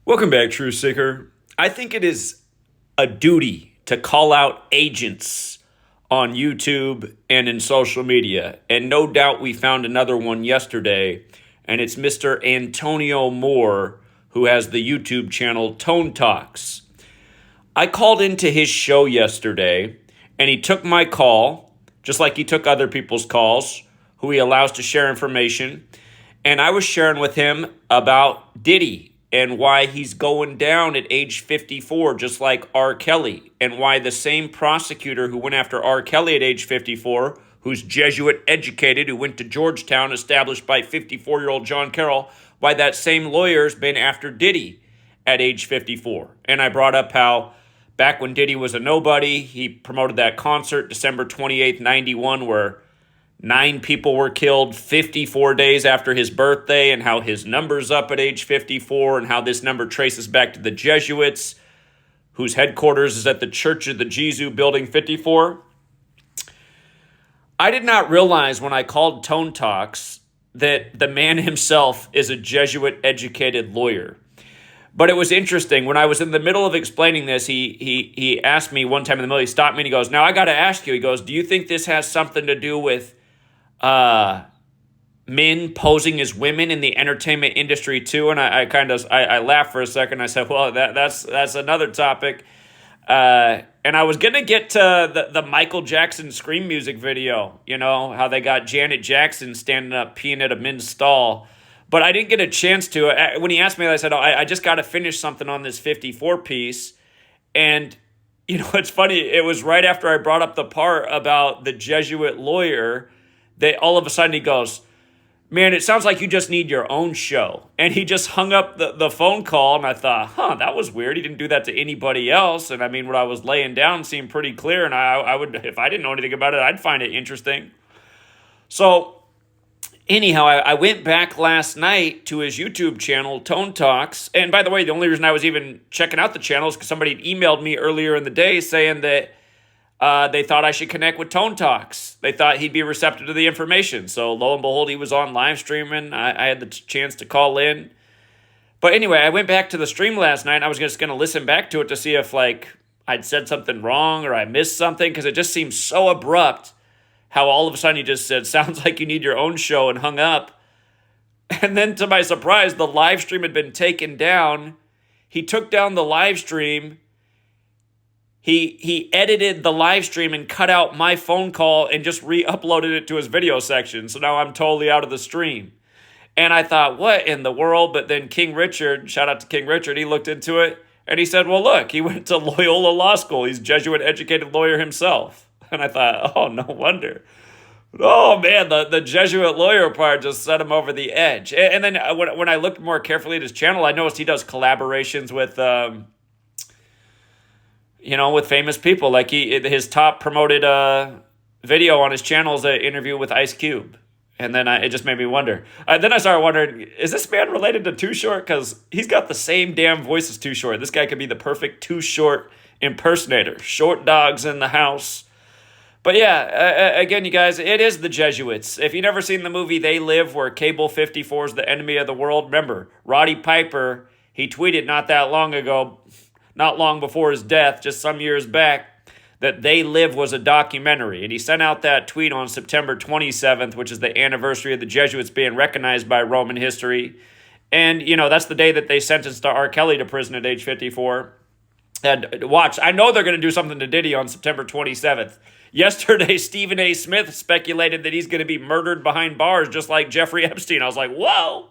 Welcome back, True Seeker. I think it is a duty to call out agents on YouTube and in social media. And no doubt we found another one yesterday, and it's Mr. Antonio Moore, who has the YouTube channel Tonetalks. I called into his show yesterday, and he took my call, just like he took other people's calls, who he allows to share information. And I was sharing with him about Diddy and why he's going down at age 54, just like R. Kelly, and why the same prosecutor who went after R. Kelly at age 54, who's Jesuit educated, who went to Georgetown, established by 54-year-old John Carroll, why that same lawyer's been after Diddy at age 54. And I brought up how back when Diddy was a nobody, he promoted that concert December 28th, 91, where 9 people were killed 54 days after his birthday, and how his number's up at age 54, and how this number traces back to the Jesuits, whose headquarters is at the Church of the Jesuits, Building 54. I did not realize when I called Tonetalks that the man himself is a Jesuit-educated lawyer. But it was interesting. When I was in the middle of explaining this, he asked me one time in the middle, he stopped me and he goes, "Now I got to ask you," he goes, "do you think this has something to do with men posing as women in the entertainment industry too?" And I laughed for a second. I said, "Well, that's another topic." And I was gonna get to the Michael Jackson Scream music video. You know how they got Janet Jackson standing up peeing at a men's stall, but I didn't get a chance to. When he asked me that, I said, "Oh, I just got to finish something on this 54 piece." And you know, it's funny. It was right after I brought up the part about the Jesuit lawyer. They all of a sudden he goes, "Man, it sounds like you just need your own show." And he just hung up the phone call, and I thought, that was weird. He didn't do that to anybody else. And I mean, what I was laying down seemed pretty clear, and I would, if I didn't know anything about it, I'd find it interesting. So anyhow, I went back last night to his YouTube channel, Tonetalks. And by the way, the only reason I was even checking out the channel is because somebody had emailed me earlier in the day saying that they thought I should connect with Tonetalks. They thought he'd be receptive to the information. So lo and behold, he was on live streaming. I had the chance to call in. But anyway, I went back to the stream last night. And I was just going to listen back to it to see if I'd said something wrong or I missed something, because it just seemed so abrupt how all of a sudden he just said, "Sounds like you need your own show," and hung up. And then to my surprise, the live stream had been taken down. He took down the live stream. He edited the live stream and cut out my phone call and just re-uploaded it to his video section. So now I'm totally out of the stream. And I thought, what in the world? But then King Richard, shout out to King Richard, he looked into it and he said, well, look, he went to Loyola Law School. He's a Jesuit-educated lawyer himself. And I thought, oh, no wonder. Oh, man, the Jesuit lawyer part just set him over the edge. And then when I looked more carefully at his channel, I noticed he does collaborations with with famous people. Like his top promoted video on his channel is an interview with Ice Cube. And then it just made me wonder. Then I started wondering, is this man related to Too Short? Because he's got the same damn voice as Too Short. This guy could be the perfect Too Short impersonator. Short dogs in the house. But yeah, again, you guys, it is the Jesuits. If you've never seen the movie They Live, where Cable 54 is the enemy of the world, remember, Roddy Piper, he tweeted not long before his death, just some years back, that They Live was a documentary. And he sent out that tweet on September 27th, which is the anniversary of the Jesuits being recognized by Roman history. And, that's the day that they sentenced R. Kelly to prison at age 54. And watch, I know they're going to do something to Diddy on September 27th. Yesterday, Stephen A. Smith speculated that he's going to be murdered behind bars just like Jeffrey Epstein. I was like, whoa.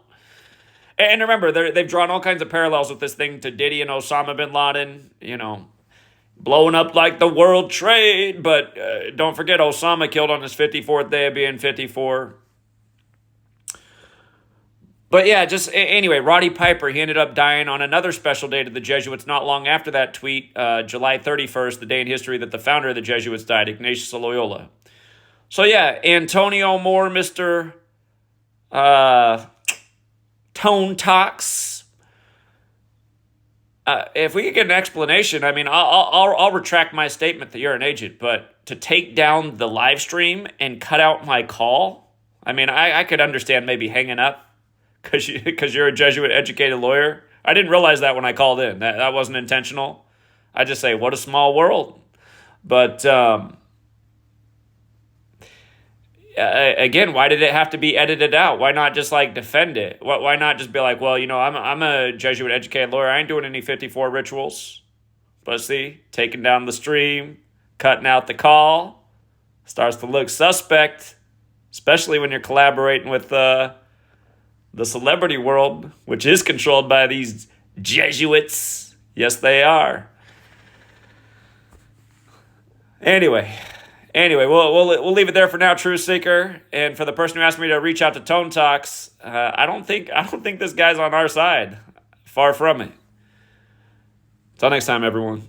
And remember, they've drawn all kinds of parallels with this thing to Diddy and Osama bin Laden, blowing up like the World Trade. But don't forget, Osama killed on his 54th day of being 54. But yeah, anyway, Roddy Piper, he ended up dying on another special day to the Jesuits not long after that tweet, July 31st, the day in history that the founder of the Jesuits died, Ignatius of Loyola. So yeah, Antonio Moore, Mr. Tonetalks. If we could get an explanation, I mean, I'll retract my statement that you're an agent, but to take down the live stream and cut out my call, I mean, I could understand maybe hanging up because you're a Jesuit educated lawyer. I didn't realize that when I called in. That wasn't intentional. I just say, what a small world. But again, why did it have to be edited out? Why not just like defend it? Why not just be like, well, I'm a Jesuit educated lawyer. I ain't doing any 54 rituals. But see, taking down the stream, cutting out the call, starts to look suspect, especially when you're collaborating with the celebrity world, which is controlled by these Jesuits. Yes, they are. Anyway, we'll leave it there for now, Truth Seeker. And for the person who asked me to reach out to Tonetalks, I don't think this guy's on our side. Far from it. Till next time, everyone.